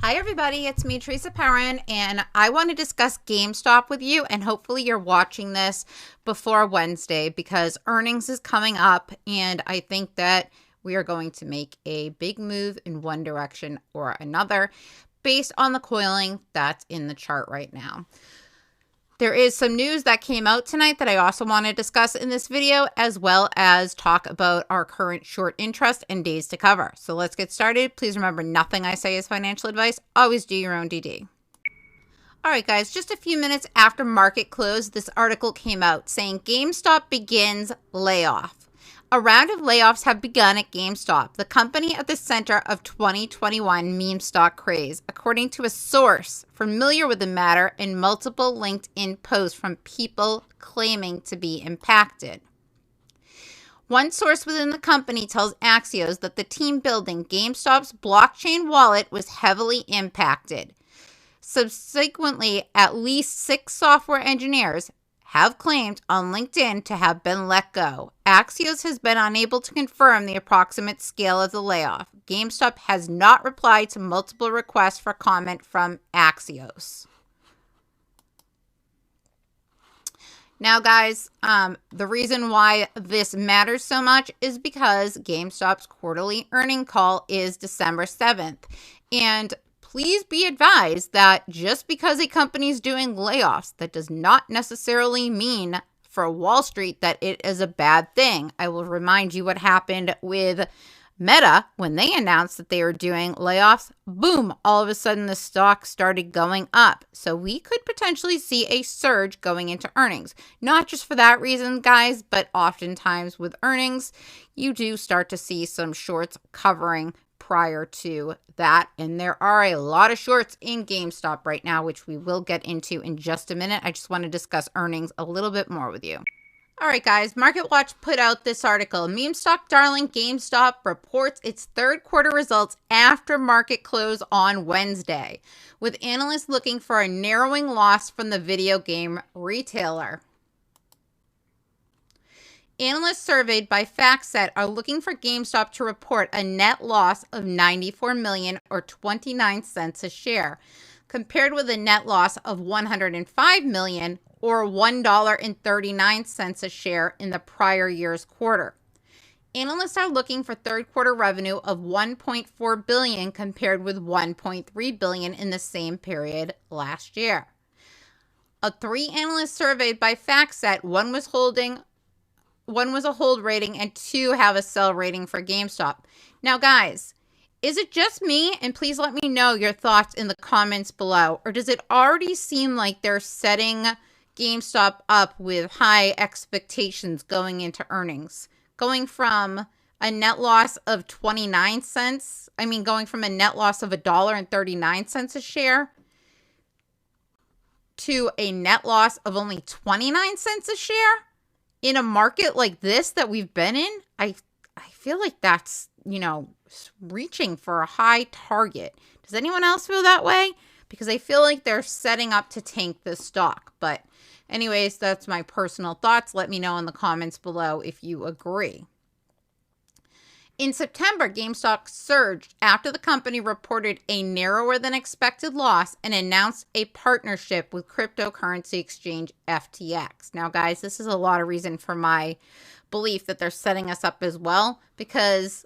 Hi everybody, it's me, Teresa Perrin, and I want to discuss GameStop with you, and hopefully you're watching this before Wednesday because earnings is coming up, and I think that we are going to make a big move in one direction or another based on the coiling that's in the chart right now. There is some news that came out tonight that I also want to discuss in this video, as well as talk about our current short interest and days to cover. So let's get started. Please remember, nothing I say is financial advice. Always do your own DD. All right, guys, just a few minutes after market close, this article came out saying GameStop begins layoff. A round of layoffs have begun at GameStop, the company at the center of 2021 meme stock craze, according to a source familiar with the matter in multiple LinkedIn posts from people claiming to be impacted. One source within the company tells Axios that the team building GameStop's blockchain wallet was heavily impacted. Subsequently, at least 6 software engineers have claimed on LinkedIn to have been let go. Axios has been unable to confirm the approximate scale of the layoff. GameStop has not replied to multiple requests for comment from Axios. Now, guys, the reason why this matters so much is because GameStop's quarterly earning call is December 7th. And please be advised that just because a company is doing layoffs, that does not necessarily mean for Wall Street that it is a bad thing. I will remind you what happened with Meta when they announced that they were doing layoffs. Boom, all of a sudden the stock started going up. So we could potentially see a surge going into earnings. Not just for that reason, guys, but oftentimes with earnings, you do start to see some shorts covering prior to that, and there are a lot of shorts in GameStop right now, which we will get into in just a minute. I just want to discuss earnings a little bit more with you. All right, guys, MarketWatch put out this article. Meme stock darling GameStop reports its third quarter results after market close on Wednesday, with analysts looking for a narrowing loss from the video game retailer. Analysts surveyed by FactSet are looking for GameStop to report a net loss of $94 million or 29 cents a share, compared with a net loss of $105 million or $1.39 a share in the prior year's quarter. Analysts are looking for third quarter revenue of $1.4 billion compared with $1.3 billion in the same period last year. Of 3 analysts surveyed by FactSet, one was a hold rating and 2 have a sell rating for GameStop. Now, guys, is it just me? And please let me know your thoughts in the comments below. Or does it already seem like they're setting GameStop up with high expectations going into earnings? Going from a net loss of 29 cents, going from a net loss of $1.39 a share to a net loss of only 29 cents a share? In a market like this that we've been in, I feel like that's, reaching for a high target. Does anyone else feel that way? Because I feel like they're setting up to tank this stock. But anyways, that's my personal thoughts. Let me know in the comments below if you agree. In September, GameStop surged after the company reported a narrower than expected loss and announced a partnership with cryptocurrency exchange FTX. Now, guys, this is a lot of reason for my belief that they're setting us up as well, because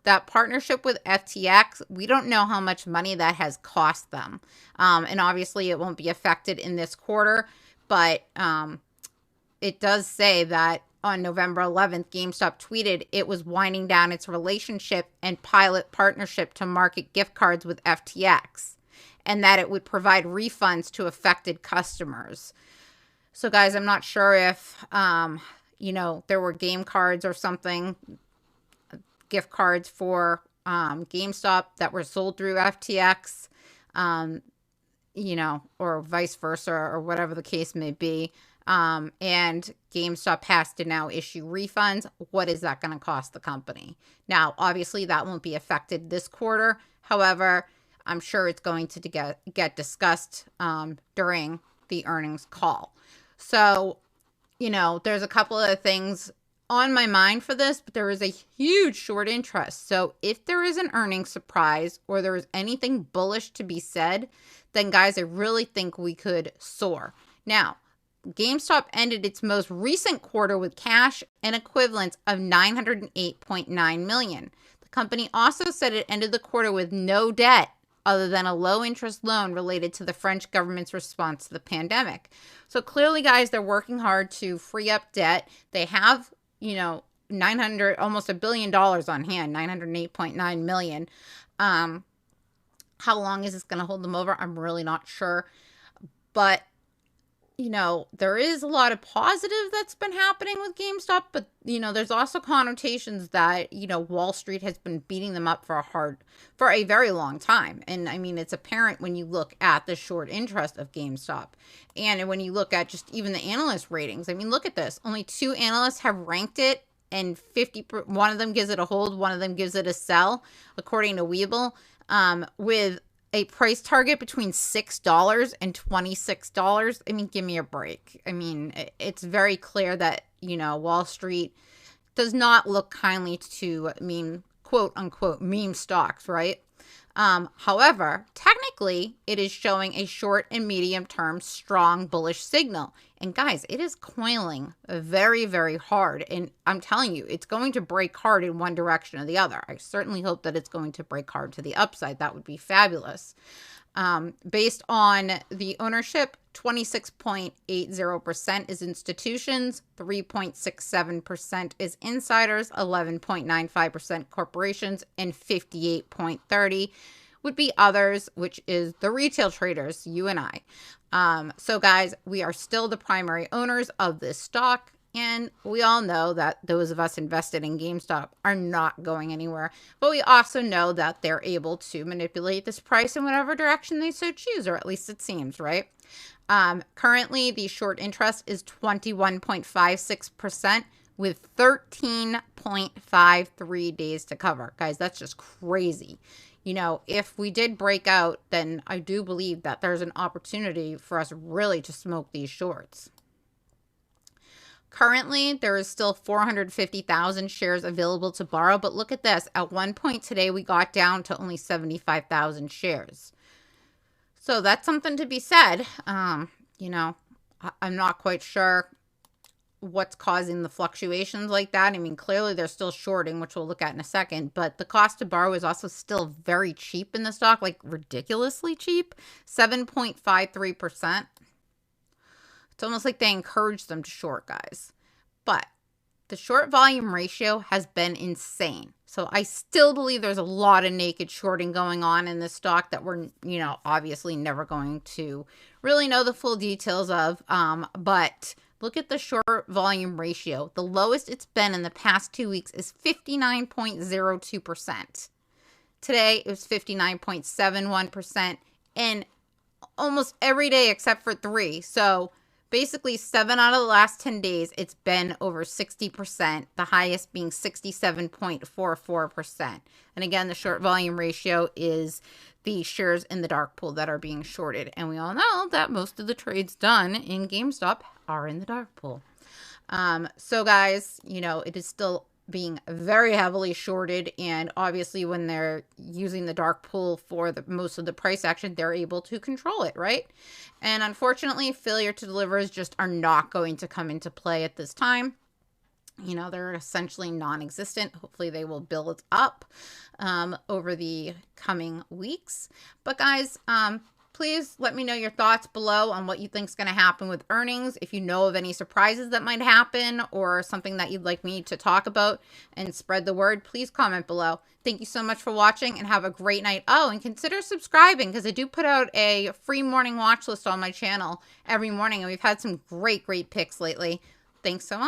that partnership with FTX, we don't know how much money that has cost them. And obviously it won't be affected in this quarter, but it does say that on November 11th, GameStop tweeted it was winding down its relationship and pilot partnership to market gift cards with FTX, and that it would provide refunds to affected customers. So, guys, I'm not sure if, there were game cards or something, gift cards for GameStop that were sold through FTX, or vice versa, or whatever the case may be. And GameStop has to now issue refunds. What is that going to cost the company? Now, obviously, that won't be affected this quarter. However, I'm sure it's going to get discussed during the earnings call. So, there's a couple of things on my mind for this, but there is a huge short interest. So if there is an earnings surprise or there is anything bullish to be said, then guys, I really think we could soar. Now, GameStop ended its most recent quarter with cash and equivalents of $908.9 million. The company also said it ended the quarter with no debt other than a low-interest loan related to the French government's response to the pandemic. So clearly, guys, they're working hard to free up debt. They have, almost $1 billion on hand, $908.9 million. How long is this going to hold them over? I'm really not sure. But there is a lot of positive that's been happening with GameStop, but, there's also connotations that, Wall Street has been beating them up for a very long time. And I mean, it's apparent when you look at the short interest of GameStop and when you look at just even the analyst ratings. I mean, look at this. Only 2 analysts have ranked it and one of them gives it a hold, one of them gives it a sell, according to Webull, with a price target between $6 and $26. I mean, give me a break. I mean, it's very clear that, Wall Street does not look kindly to quote unquote meme stocks, right? However, technically, it is showing a short and medium term strong bullish signal. And guys, it is coiling very, very hard. And I'm telling you, it's going to break hard in one direction or the other. I certainly hope that it's going to break hard to the upside. That would be fabulous. Based on the ownership, 26.80% is institutions, 3.67% is insiders, 11.95% corporations, and 58.30% would be others, which is the retail traders, you and I. So guys, we are still the primary owners of this stock. And we all know that those of us invested in GameStop are not going anywhere. But we also know that they're able to manipulate this price in whatever direction they so choose, or at least it seems, right? Currently, the short interest is 21.56% with 13.53 days to cover. Guys, that's just crazy. If we did break out, then I do believe that there's an opportunity for us really to smoke these shorts. Currently, there is still 450,000 shares available to borrow, but look at this. At one point today, we got down to only 75,000 shares. So that's something to be said. I'm not quite sure what's causing the fluctuations like that. I mean, clearly they're still shorting, which we'll look at in a second, but the cost to borrow is also still very cheap in the stock, like ridiculously cheap, 7.53%. It's almost like they encourage them to short, guys. But the short volume ratio has been insane. So I still believe there's a lot of naked shorting going on in this stock that we're, obviously never going to really know the full details of. But look at the short volume ratio. The lowest it's been in the past 2 weeks is 59.02%. Today, it was 59.71%. And almost every day except for 3. So basically, 7 out of the last 10 days, it's been over 60%, the highest being 67.44%. And again, the short volume ratio is the shares in the dark pool that are being shorted. And we all know that most of the trades done in GameStop are in the dark pool. So guys, it is still being very heavily shorted, and obviously when they're using the dark pool for most of the price action, they're able to control it, right? And unfortunately, failure to delivers just are not going to come into play at this time. They're essentially non-existent. Hopefully they will build up over the coming weeks. But guys, please let me know your thoughts below on what you think is going to happen with earnings. If you know of any surprises that might happen or something that you'd like me to talk about and spread the word, please comment below. Thank you so much for watching and have a great night. Oh, and consider subscribing because I do put out a free morning watch list on my channel every morning, and we've had some great picks lately. Thanks so much.